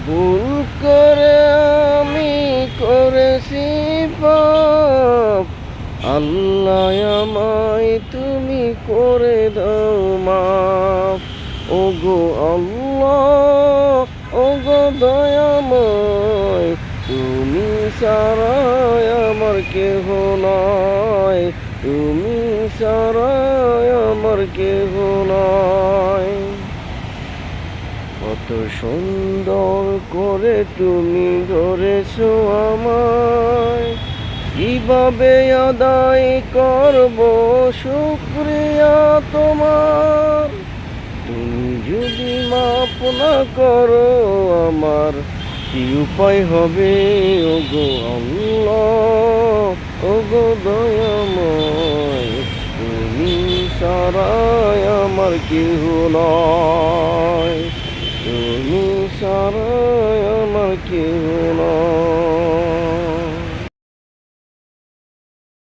ভুল করে আমি করেছি পাপ, আল্লাহ আমায় তুমি করে দাও মাফ। ওগো আল্লাহ, ওগো দয়াময়, তুমি ছাড়া আমার কেহ নয়, তুমি ছাড়া আমার কেহ নয়। কত সুন্দর করে তুমি গড়েছো আমায়, কিভাবে আদায় করব শুকরিয়া তোমার। তুমি যদি মাপ না করো আমার, কি উপায় হবে ওগো আল্লাহ, ওগো দয়াময়, তুমি ছাড়া আমার কেহ নয়, তুমি ছাড়া আমার কেহ নয়।